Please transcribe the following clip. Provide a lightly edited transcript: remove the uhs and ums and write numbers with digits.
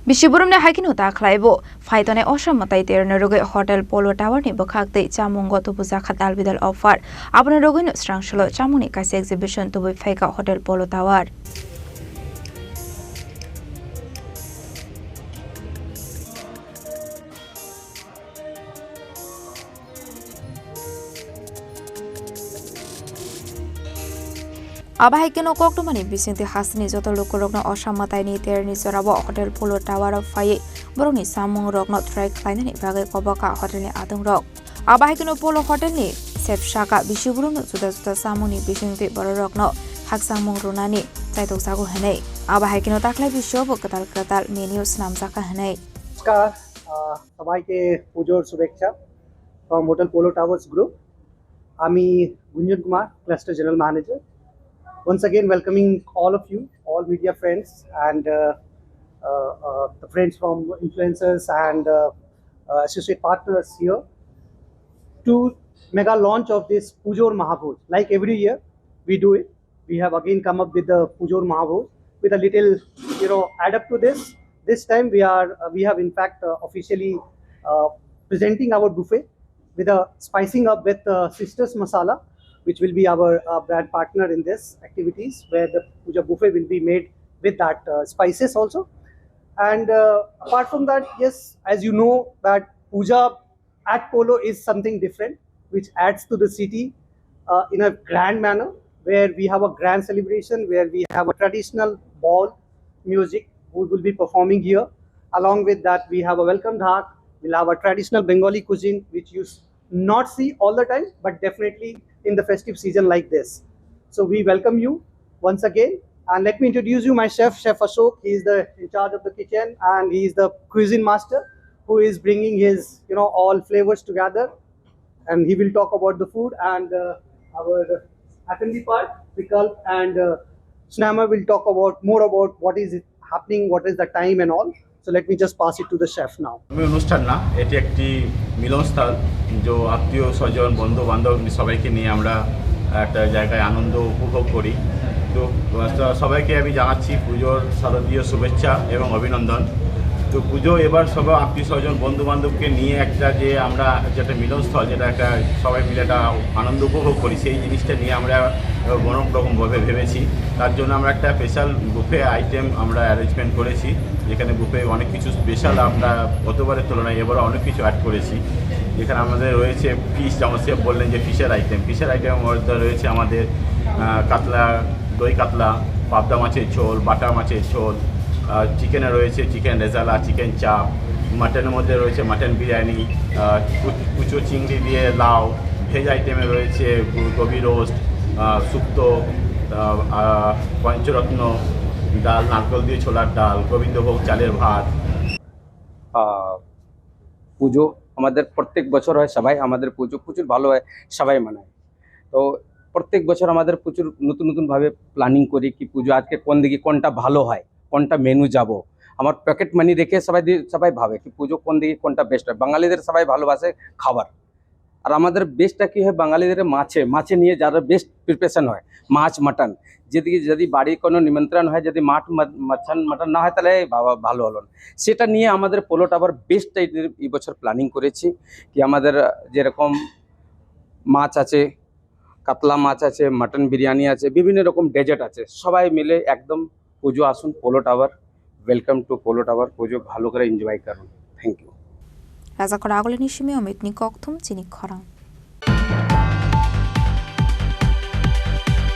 Bisibrumni haikheno Takhwkai Phaitongnai Mwtai Terno Rwgwi Hotel Polo Tower ni Bwkhaktwi Chamung Tubujakha Dalbidal offer Abono Rwgwino Srangsalo Chamung Kaisa exhibition Tuboi Phaikha Hotel Polo Tower haikheno koktomani bisingti hasni joto lokorokno osamataini terni sorabo hotel Polo Tower phai boroni Chamung rokno Takhwkai ni bagai kobaka hotel ni adungrok haikheno Polo hotel ni sepshaka Bisibrumni juda Chamung ni bisingti bororokno Chamung runani chaitoksago hanai haikheno Takhwkai bishobo katal menu namjaka hanai नमस्कार सबाई के पुजोर शुभेच्छा from hotel polo towers group आमी Gunjan Kumar cluster general manager once again welcoming all of you, all media friends and the friends from influencers and associate partners here to mega launch of this Pujor Mahabhoj. Like every year we do it, we have again come up with the Pujor Mahabhoj with a little add up to this. This time we have in fact officially presenting our buffet with a spicing up with Sisters Masala, which will be our brand partner in this activities, where the puja buffet will be made with that spices also. And apart from that, yes, as you know, that puja at Polo is something different, which adds to the city in a grand manner, where we have a grand celebration, where we have a traditional ball music who will be performing here. Along with that, we have a welcome dhak, we'll have a traditional Bengali cuisine, which you not see all the time, but definitely in the festive season like this. So we welcome you once again, and let me introduce you my chef Ashok. He is in charge of the kitchen and he is the cuisine master who is bringing his all flavors together, and he will talk about the food. And our attendee part Vikalp and Snammer will talk about more about what is happening, what is the time and all. So let me just pass it to the chef now. অনুষ্ঠান না, এটি একটি মিলনস্থল, যে আত্মীয় স্বজন বন্ধু বান্ধব সবাইকে নিয়ে আমরা একটা জায়গায় আনন্দ উপভোগ করি। তো সবাইকে আমি জানাচ্ছি পুজোর শারদীয় শুভেচ্ছা এবং অভিনন্দন। তো পুজো এবার সবাই আত্মীয় স্বজন বন্ধু বান্ধবকে নিয়ে একটা যে আমরা যেটা মিলনস্থল, যেটা একটা সবাই মিলে একটা আনন্দ উপভোগ করি, সেই জিনিসটা নিয়ে আমরা অনেক রকমভাবে ভেবেছি। তার জন্য আমরা একটা স্পেশাল বুফে আইটেম আমরা অ্যারেঞ্জমেন্ট করেছি, যেখানে বুফে অনেক কিছু স্পেশাল আমরা গতবারের তুলনায় এবারে অনেক কিছু অ্যাড করেছি। যেখানে আমাদের রয়েছে ফিশ, যেমন সে বললেন যে ফিশের আইটেম মধ্যে রয়েছে আমাদের কাতলা, দই কাতলা, পাবদা মাছের ঝোল, বাটা মাছের ঝোল, চিকেনে রয়েছে চিকেন রেজালা, চিকেন চাপ, মাটনের মধ্যে রয়েছে মাটন বিরিয়ানি, কুচো চিংড়ি দিয়ে লাউ, ভেজ আইটেমে রয়েছে গোবি রোস্ট, শুক্তো, পঞ্চরত্ন ডাল, নারকেল দিয়ে ছোলার ডাল, গোবিন্দভোগ চালের ভাত। পুজো আমাদের প্রত্যেক বছর হয়, সবাই আমাদের পুজো প্রচুর ভালো হয়, সবাই মানায়। তো প্রত্যেক বছর আমাদের প্রচুর নতুনভাবে প্ল্যানিং করি কি পুজো আজকে কোন দিকে কোনটা ভালো হয়, কোনটা মেনু যাব। আমার পকেট মানি রেখে সবাই ভাবে কি পুজো কোন দিকে কোনটা বেস্ট হয়। বাঙালিদের সবাই ভালোবাসে খাবার, আর আমাদের বেস্টটা কী হয়, বাঙালিদের মাছে নিয়ে যারা বেস্ট প্রিপারেশন হয়, মাছ মাটন। যদি বাড়ির কোনো নিমন্ত্রণ হয়, যদি মাটন না হয়, তাহলে বাবা ভালো হলো না। সেটা নিয়ে আমাদের পোলো টাওয়ার বেস্ট এই বছর প্ল্যানিং করেছি কি আমাদের যেরকম মাছ আছে, কাতলা মাছ আছে, মাটন বিরিয়ানি আছে, বিভিন্ন রকম ডেজার্ট আছে। সবাই মিলে একদম পুজো আসুন polo tower, welcome to polo tower. পুজো ভালো করে এনজয় করুন। Thank you. Simi Khorang